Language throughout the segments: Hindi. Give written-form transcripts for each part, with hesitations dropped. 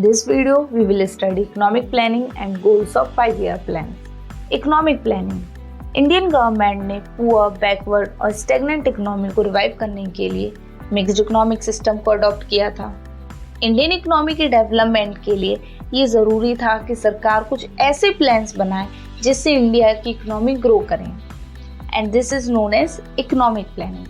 this video, we will study economic planning and goals of 5-year plan. Economic planning. Indian government ने पुअर, बैकवर्ड और स्टेगनेंट इकोनॉमी को रिवाइव करने के लिए मिक्स्ड इकोनॉमिक सिस्टम को अडॉप्ट किया था। इंडियन इकोनॉमी के डेवलपमेंट के लिए ये ज़रूरी था कि सरकार कुछ ऐसे प्लान्स बनाए जिससे इंडिया की इकोनॉमी ग्रो करें, and this is known as economic planning.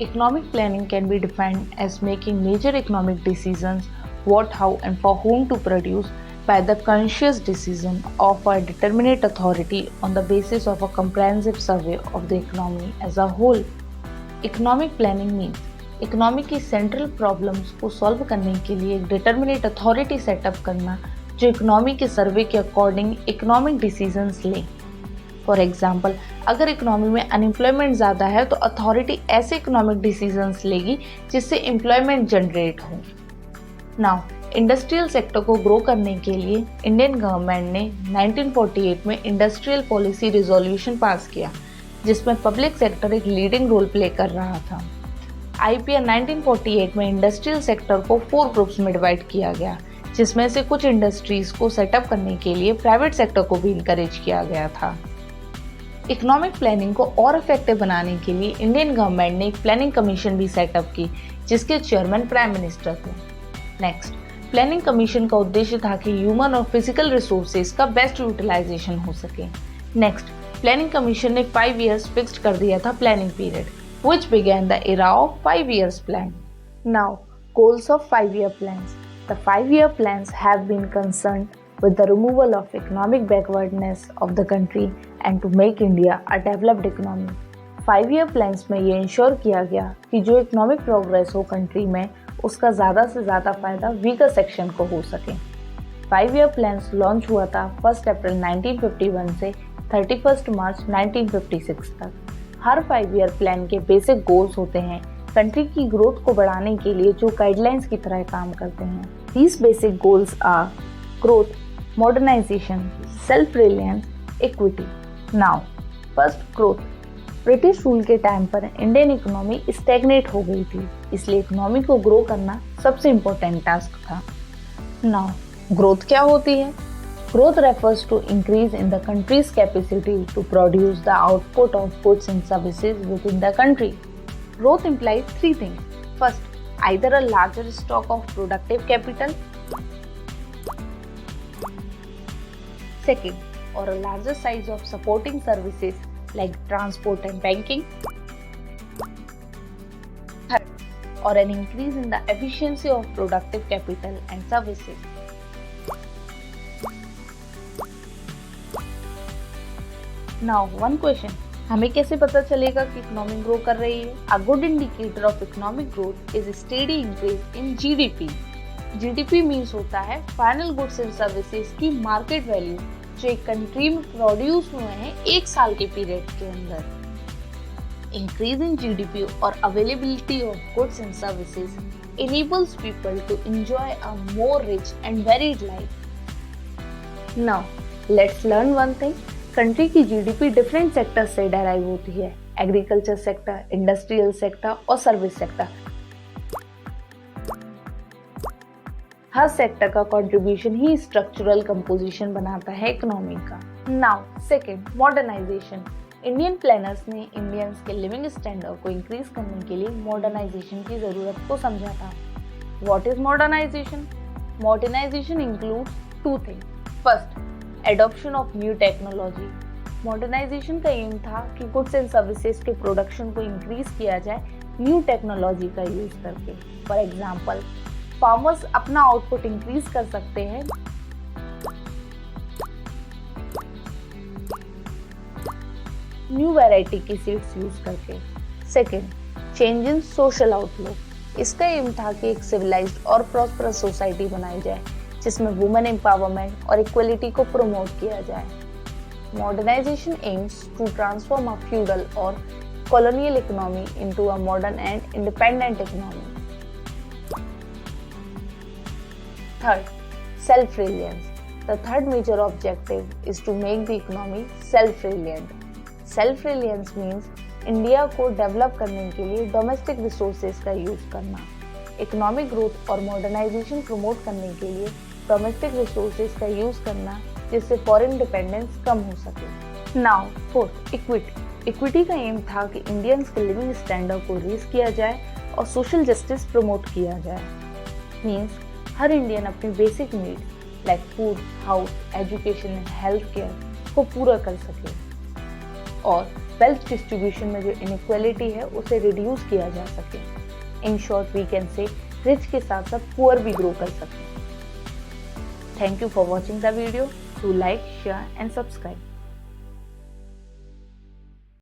Economic planning can be defined as making major economic decisions what, how and for whom to produce by the conscious decision of a determinate authority on the basis of a comprehensive survey of the economy as a whole. Economic planning means economy की सेंट्रल प्रॉब्लम्स को सॉल्व करने के लिए एक डिटर्मिनेट अथॉरिटी सेटअप करना जो इकोनॉमी के सर्वे के अकॉर्डिंग इकोनॉमिक डिसीजंस ले. फॉर एग्जाम्पल, अगर इकोनॉमी में अनएम्प्लॉयमेंट ज़्यादा है तो अथॉरिटी ऐसे इकोनॉमिक डिसीजंस लेगी जिससे एम्प्लॉयमेंट जनरेट हो. नाउ, इंडस्ट्रियल सेक्टर को ग्रो करने के लिए इंडियन गवर्नमेंट ने 1948 में इंडस्ट्रियल पॉलिसी रिजोल्यूशन पास किया जिसमें पब्लिक सेक्टर एक लीडिंग रोल प्ले कर रहा था. IPR 1948 में इंडस्ट्रियल सेक्टर को 4 ग्रुप्स में डिवाइड किया गया जिसमें से कुछ इंडस्ट्रीज को सेटअप करने के लिए प्राइवेट सेक्टर को भी इनकरेज किया गया था. इकोनॉमिक प्लानिंग को और इफेक्टिव बनाने के लिए इंडियन गवर्नमेंट ने एक प्लानिंग कमीशन भी सेटअप की जिसके चेयरमैन प्राइम मिनिस्टर थे. नेक्स्ट, प्लानिंग कमीशन का उद्देश्य था कि ह्यूमन और फिजिकल रिसोर्सेज का बेस्ट यूटिलाइजेशन हो सके. नेक्स्ट, प्लानिंग कमीशन ने 5 years फिक्स्ड कर दिया था planning period which began the era of 5 years plan. Now, goals of 5-year plans. The 5-year plans have been concerned with the removal of economic backwardness of the country and to make India a developed economy. 5-year plans में ये इंश्योर किया गया कि जो इकोनॉमिक प्रोग्रेस हो कंट्री में उसका ज़्यादा से ज़्यादा फायदा वीकर सेक्शन को हो सके. 5-year plans लॉन्च हुआ था 1 अप्रैल 1951 से 31 मार्च 1956 तक. हर 5-year प्लान के बेसिक गोल्स होते हैं कंट्री की ग्रोथ को बढ़ाने के लिए जो गाइडलाइंस की तरह काम करते हैं. These basic goals are growth, modernization, self-reliance, equity. Now, first growth. British rule के टाइम पर इंडियन इकोनॉमी स्टैग्नेट हो गई थी, इसलिए इकोनॉमी को ग्रो करना सबसे इम्पोर्टेंट टास्क था. नाउ, ग्रोथ क्या होती है? Growth refers to increase in the country's capacity to produce the output of goods and services within the country. Growth implies 3 things. First, either a larger stock of productive capital. Second, or a larger size of supporting services like transport and banking. Third, or an increase in the efficiency of productive capital and services. Now, one question. हमें कैसे पता चलेगा कि इकोनॉमी ग्रो कर रही है? A good indicator of economic growth is a steady increase in GDP. GDP means होता है फाइनल गुड्स एंड सर्विसेज की मार्केट वैल्यू जो एक कंट्री में प्रोड्यूस हुए हैं 1 साल के पीरियड के अंदर. इंक्रीज इन GDP और availability of goods and services enables people to enjoy a more rich and varied life. Now, let's learn one thing. Country की जीडीपी डिफरेंट सेक्टर से डेराइव होती है. एग्रीकल्चर सेक्टर, इंडस्ट्रियल सेक्टर और सर्विस सेक्टर. हर सेक्टर का कंट्रीब्यूशन ही स्ट्रक्चरल कंपोजिशन बनाता है इकोनॉमी का. Now, second, modernisation. Indian planners ने इंडियंस के लिविंग स्टैंडर्ड को इंक्रीज करने के लिए मॉडर्नाइजेशन की जरूरत को समझा था. What is modernisation? Modernisation includes 2 things. First, adoption of new technology. Modernisation का एम था कि गुड्स एंड सर्विसेज के प्रोडक्शन को इंक्रीज किया जाए न्यू टेक्नोलॉजी का यूज करके. फॉर एग्जांपल, फार्मर्स अपना आउटपुट इंक्रीज कर सकते हैं न्यू वैरायटी की सीड्स यूज करके. Second, change in social outlook. इसका एम था कि एक सिविलाइज्ड और प्रॉस्परस सोसाइटी बनाई जाए जिसमें वुमेन एम्पावरमेंट और इक्वलिटी को प्रमोट किया जाए. Modernisation aims to transform a feudal और colonial economy into a modern and independent economy. Third, self reliance. The third major objective is to make the economy self reliant. Self reliance means India को डेवलप करने के लिए डोमेस्टिक रिसोर्सेज का यूज करना. इकोनॉमिक ग्रोथ और मॉडर्नाइजेशन प्रमोट करने के लिए डोमेस्टिक रिसोर्सेज का यूज़ करना जिससे फॉरेन डिपेंडेंस कम हो सके। Now fourth, equity. इक्विटी का एम था कि इंडियंस के लिविंग स्टैंडर्ड को रेज किया जाए और सोशल जस्टिस प्रमोट किया जाए। मीन्स हर इंडियन अपनी basic needs like food, house, education and health care को पूरा कर सके और वेल्थ डिस्ट्रीब्यूशन में जो इनइक्वालिटी है उसे रिड्यूस किया जा सके। In short we can say rich के साथ साथ पुअर भी ग्रो कर सके। Thank you for watching the video. Do like, share and subscribe.